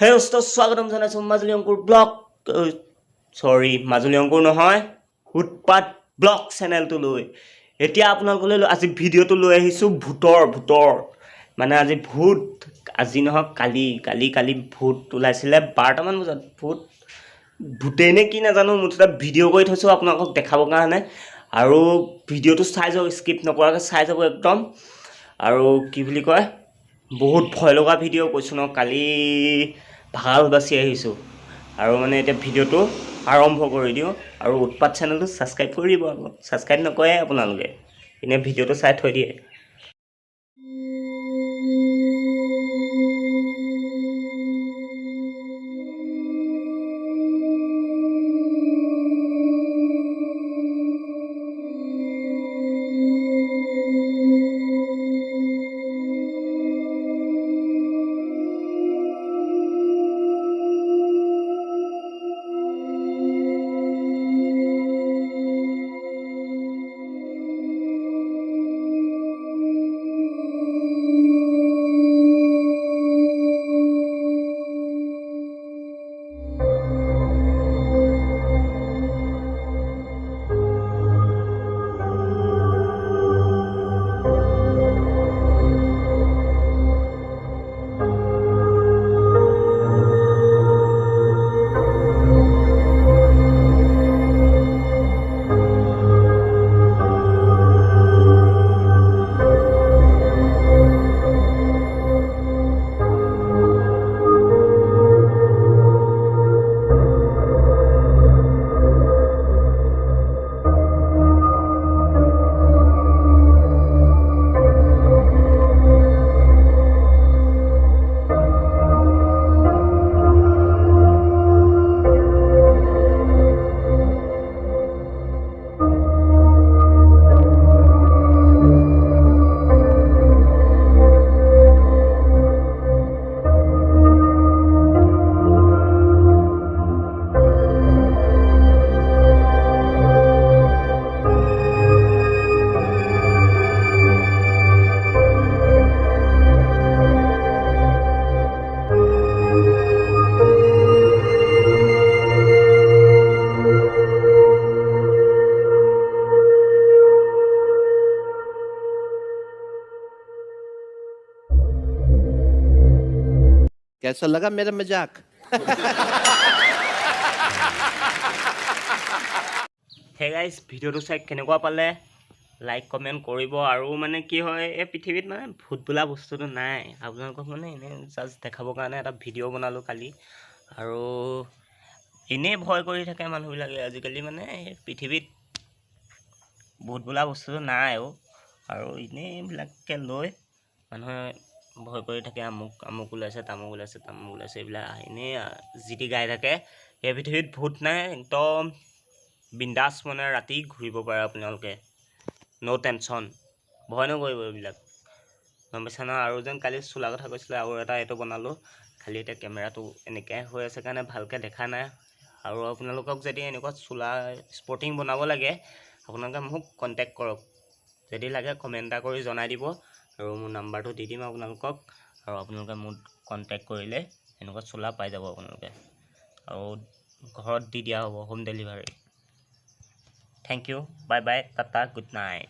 হে দোস্ত স্বাগতম জনাইছোঁ মাজুলী অংকুৰ ব্লগ মাজুলী অংকুৰ নহয় উৎপাত ব্লগ চেনেলটোলৈ। এতিয়া আপোনালোকলৈ আজি ভিডিঅ'টো লৈ আহিছোঁ ভূতৰ মানে আজি ভূত আজি নহয় কালি ভূত ওলাইছিলে 12টামান বজাত। ভূতেই নে কি নাজানো, মুঠতে ভিডিঅ' কৰি থৈছোঁ আপোনালোকক দেখাবৰ কাৰণে। আৰু ভিডিঅ'টো চাই যাওক, স্কিপ নকৰাকৈ চাই যাব একদম। আৰু কি বুলি কয়, বহুত ভয় লগা ভিডিঅ' কৈছোঁ ন, কালি ভাল বাচি আহিছোঁ। আৰু মানে এতিয়া ভিডিঅ'টো আৰম্ভ কৰি দিওঁ। আৰু উৎপাত চেনেলটো ছাবস্ক্ৰাইব কৰি দিব। আকৌ ছাবস্ক্ৰাইব নকৰে আপোনালোকে, এনেই ভিডিঅ'টো চাই থৈ দিয়ে। कैसा लगा मेरा मजाक? হে গাইজ, ভিডিঅ'টো চাই কেনেকুৱা পালে লাইক কমেণ্ট কৰিব। আৰু মানে কি হয়, এই পৃথিৱীত মানে ভূত বোলা বস্তুটো নাই। আপোনালোকক মানে এনেই জাষ্ট দেখাবৰ কাৰণে এটা ভিডিঅ' বনালোঁ কালি। আৰু এনেই ভয় কৰি থাকে মানুহবিলাকে আজিকালি, মানে এই পৃথিৱীত ভূত বোলা বস্তুটো নাই। আৰু এনেই এইবিলাককে লৈ মানুহে ভয় কৰি থাকে, আমুক ওলাইছে, তামুক ওলাইছে, এইবিলাক এনেই যি টি গাই থাকে। এই পৃথিৱীত ভূত নাই, একদম বিন্দাছ মানে ৰাতি ঘূৰিব পাৰে আপোনালোকে, ন' টেনশ্যন, ভয় নকৰিব এইবিলাক, গম পাইছে নহয়। আৰু যেন কালি চোলা কথা কৈছিলে, আৰু এটা এইটো বনালোঁ। খালি এতিয়া কেমেৰাটো এনেকৈ হৈ আছে কাৰণে ভালকৈ দেখা নাই। আৰু আপোনালোকক যদি এনেকুৱা চোলা স্পৰ্টিং বনাব লাগে, আপোনালোকে মোক কণ্টেক্ট কৰক। যদি লাগে কমেণ্ট এটা কৰি জনাই দিব, আৰু মোৰ নাম্বাৰটো দি দিম আপোনালোকক। আৰু আপোনালোকে মোক কণ্টেক্ট কৰিলে এনেকুৱা চোলা পাই যাব আপোনালোকে, আৰু ঘৰত দি দিয়া হ'ব, home delivery. Thank you, bye bye, tata, good night.